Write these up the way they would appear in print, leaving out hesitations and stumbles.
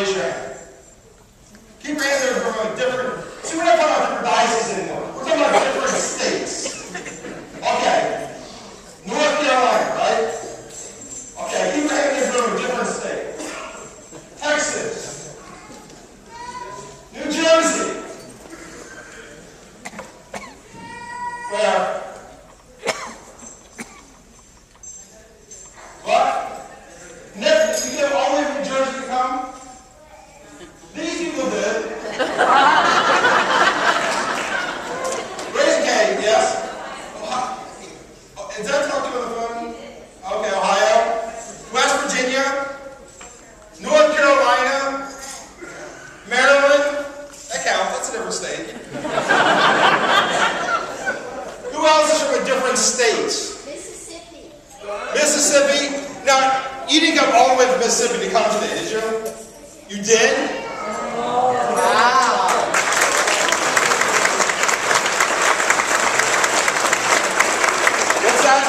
Raise your hand. Keep your hand there from a different. See, we're not talking about different dioceses anymore. We're talking about different states. Okay. North Carolina, right? Okay, keep your hand there from a different state. Texas. New Jersey. Where? What? You get all the way from New Jersey to come? These people did. Raise your hand, yes? Is that talk to you on the phone? Okay, Ohio. West Virginia. North Carolina. Maryland. That counts, that's a different state. Who else is from a different state? Mississippi. Mississippi. Now, you didn't come all the way from Mississippi to come today, did you? You did? Wow. What's that?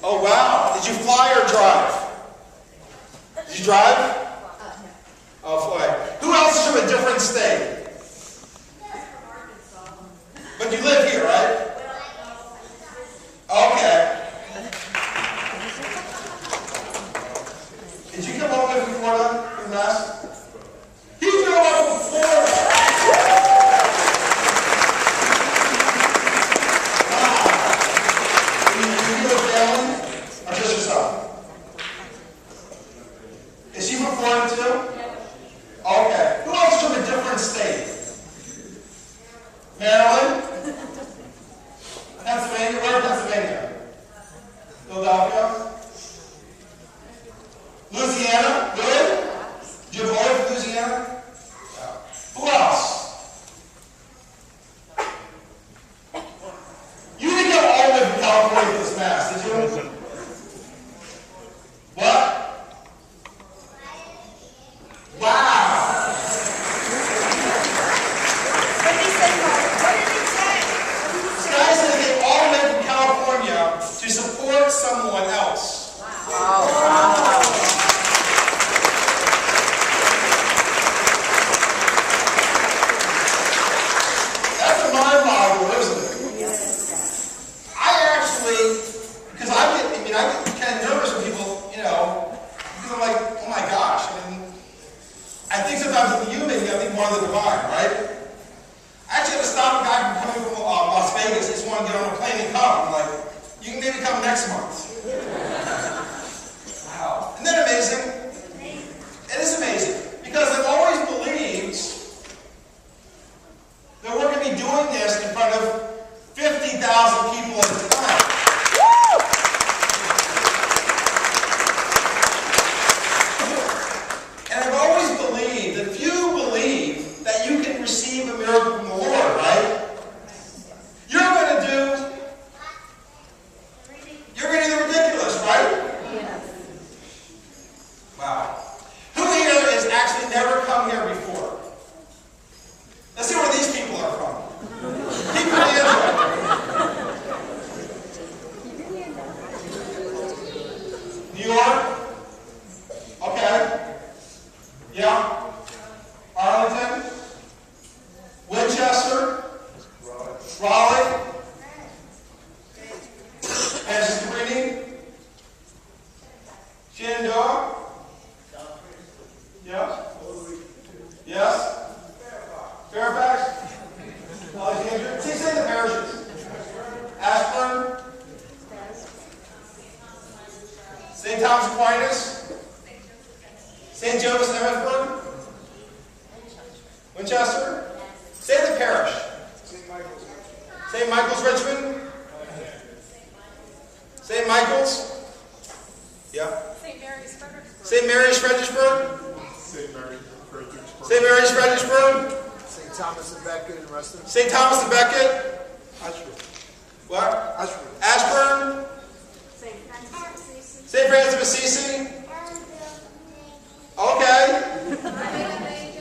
Oh, wow. Did you fly or drive? Did you drive? Oh, fly. Who else is from a different state? But you live here, right? Okay. Did you come all the way from Florida, from Mass? He's come all the way from Florida. Wow. You have a family? Or just yourself? Is she from Florida too? Okay. Who else is from a different state? Maryland? Pennsylvania? Where in Pennsylvania? Philadelphia? Louisiana? Good? Did you have a boy from Louisiana? Yeah. Who else? You didn't go all the way from California for this Mass, did you? What? Wow. What did he say? This guy said they came all the way from California to support someone else. Wow. That's a mind boggler, isn't it? I actually, because I get kind of nervous when people, because I'm like, oh my gosh. I think sometimes with you, maybe I think more of the divine, right? I actually had to stop a guy from coming from Las Vegas. He just wanted to get on a plane and come. I'm like, you can maybe come next month. Wow. Isn't that amazing? It is amazing. Because I've always believed that we're going to be doing this in front of 50,000 people at a time. And I've always believed that if you believe that you can receive a miracle from the Lord, right? You're going to do the ridiculous, right? Wow. Who here has actually never come here before? Let's see where these people are from. Keep your hands up. New York? Okay. Yeah. Arlington? Winchester? Raleigh? Kansas Cabrini? Shenandoah? Yeah? Yes? Fairfax? Alexandria? See, say the parishes. Ashburn? St. Thomas Aquinas? St. Joseph's Emmitsburg? Winchester? Say the parish. St. Michael's Richmond? St. Michael's? Yeah. St. Mary's Fredericksburg. St. Mary's Fredericksburg? St. Mary's Fredericksburg. St. Mary's Fredericksburg? St. Thomas of Becket and Reston. St. Thomas of Becket? Ashburn. What? Ashburn. Ashburn? St. Francis of Assisi. St. Francis of Assisi? Okay.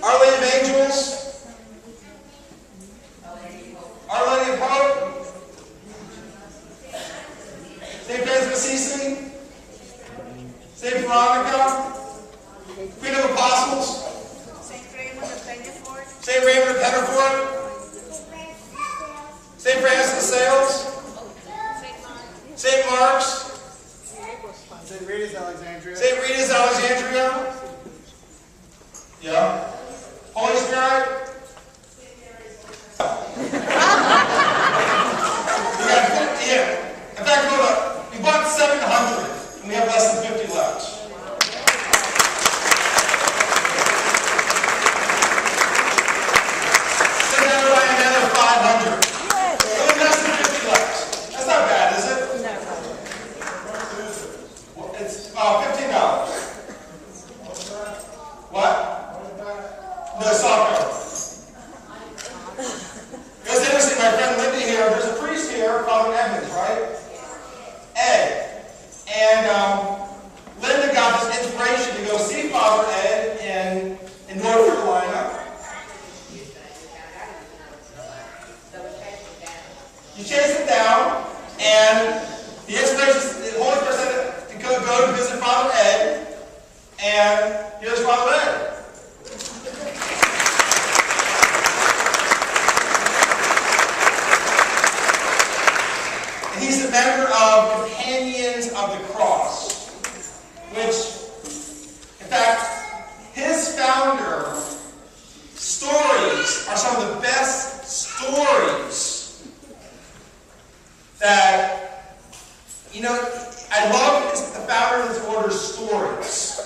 Our Lady of Angels? Our Lady of Hope? St. Francis of Assisi? St. Veronica, Queen of Apostles, Saint Raymond of Pennyford. St. Raymond of Pennyford, St. Francis of Sales, St. Mark's, St. Rita's Alexandria. St. Rita's Alexandria. Yeah. Holy Spirit. We got 50 in. In fact, we bought 700 and we have less than 50 left. So now we're buying another 500. Only less than 50 left. That's not bad, is it? Well, it's $15. What? No, soft cover. It's interesting, my friend Linda here, there's a priest here, Father Evans, right? Ed. And Linda got this inspiration to go see Father Ed in North Carolina. You chase it down, and the inspiration, the Holy Spirit said to go to visit Father Ed, and here's Father Ed. He's a member of Companions of the Cross, which, in fact, his founder stories are some of the best stories that, you know, I love the founder of this order's stories.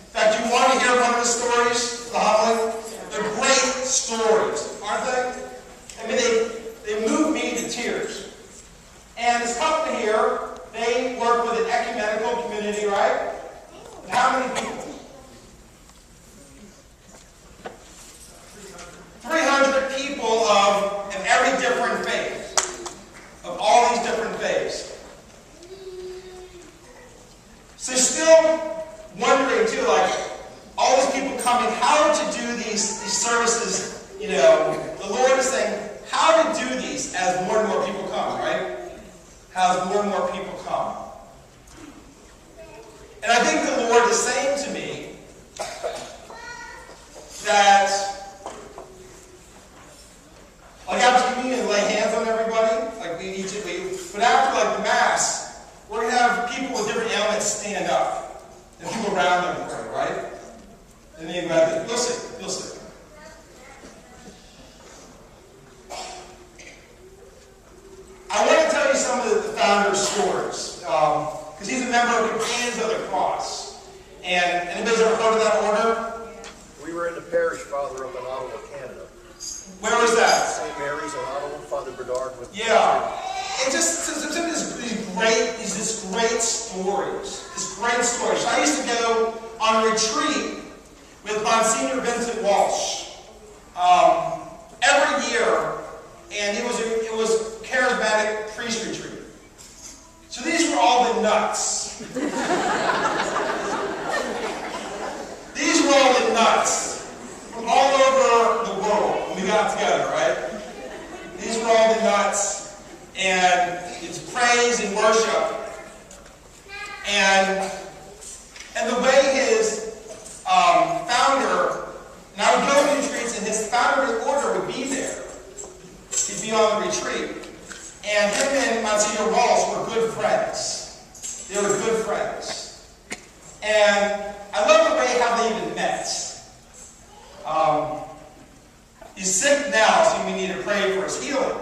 In fact, you want to hear one of the stories, the homily? They're great stories, aren't they? I mean, they move me to tears. And this couple here, they work with an ecumenical community, right? And how many people? 300 people of every different faith. Of all these different faiths. So still wondering too, like, all these people coming, how to do these services, you know, the Lord is saying, how to do these as more and more people come, right? As more and more people come. And I think the Lord is saying to me that, like after communion, lay hands on everybody, like we need to, but after like the Mass, we're going to have people with different ailments stand up, and people around them pray, right? And then you'll see. I want to tell you some of the founder's stories, because he's a member of Companions of the Cross. And anybody's ever heard of that order? We were in the parish, Father, up in Ottawa, Canada. Where was that? St. Mary's in Ottawa, Father Bedard with. Yeah. It just these great stories. So I used to go on a retreat with Monsignor Vincent Walsh every year, and it was charismatic priest retreat. So these were all the nuts. These were all the nuts from all over the world when we got together, right? These were all the nuts, and it's praise and worship. And the way his founder, and I would go to retreats, and his founder of the order would be there. He'd be on the retreat. And him and Monsignor Walsh were good friends. They were good friends. And I love the way how they even met. He's sick now, so we need to pray for his healing.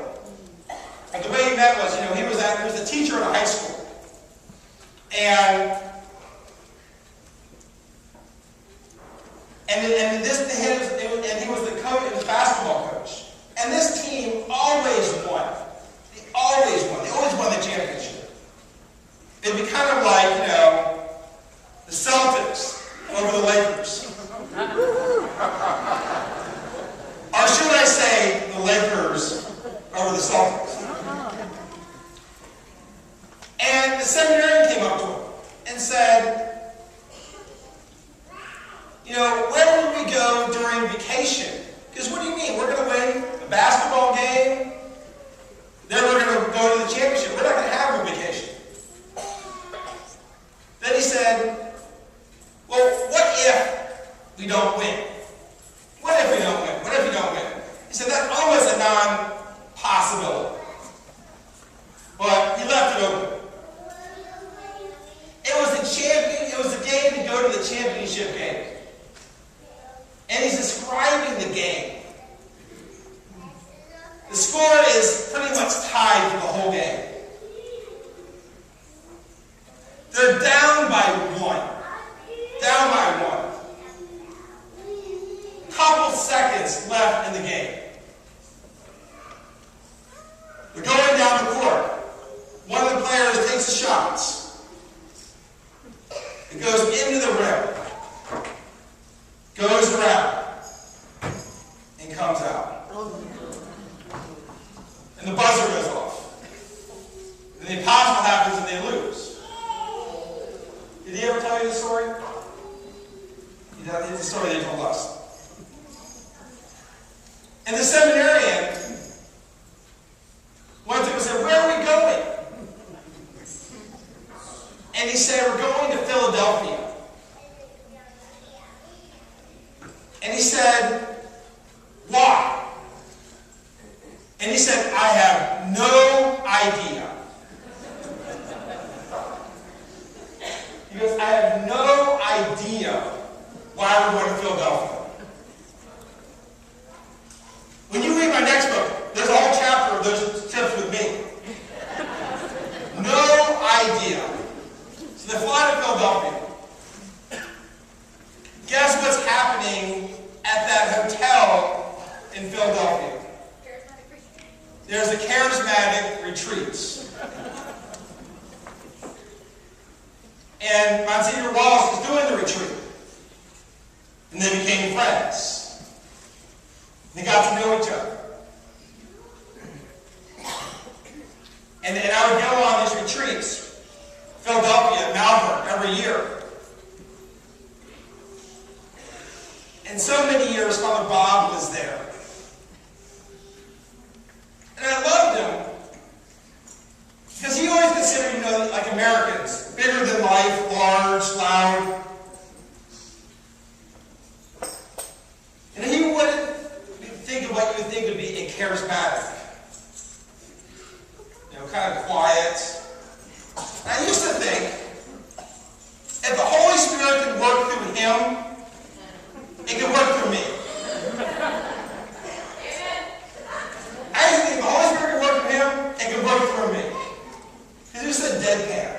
But the way he met was, he was a teacher in a high school. And he was the coach, he was a basketball coach. And this team always won. They always won the championship. It'd be kind of like, the Celtics over the Lakers. Or should I say, the Lakers over the Celtics. And the seminarian came up to him and said, where would we go during vacation? Because what do you mean? We're going to win a basketball game, then we're going to go to the championship. We're not going to have a vacation. Then he said, left it open. It was the game to go to the championship game. And he's describing the game. The score is pretty much tied for the whole game. They're down by one. Down by one. Couple seconds left in the game. They're going down the court. One of the players takes a shot. It goes into the rim. Goes around. And comes out. And the buzzer goes off. And the impossible happens and they lose. Did he ever tell you the story? It's the story they told us. And the seminarian went to him and said, "Where are we going?" And he said, "We're going to Philadelphia." And he said, "Why?" And he said, "I have no idea." He goes, "I have no idea why we're going to Philadelphia. When you read my next book, there's a whole chapter of those trips with me. No idea." So they fly to Philadelphia. Guess what's happening at that hotel in Philadelphia? There's a charismatic retreats. And Monsignor Wallace was doing the retreat. And they became friends. They got to know each other. And I would go on these retreats, Philadelphia, Malvern, every year. And so many years Father Bob was there. And I loved him because he always considered, like Americans, bigger than life, large, loud. And he wouldn't think of what you would think would be a charismatic. Kind of quiet. And I used to think, if the Holy Spirit could work through him, it could work through me. I used to think if the Holy Spirit could work through him, it could work through me. Because he was so deadpan.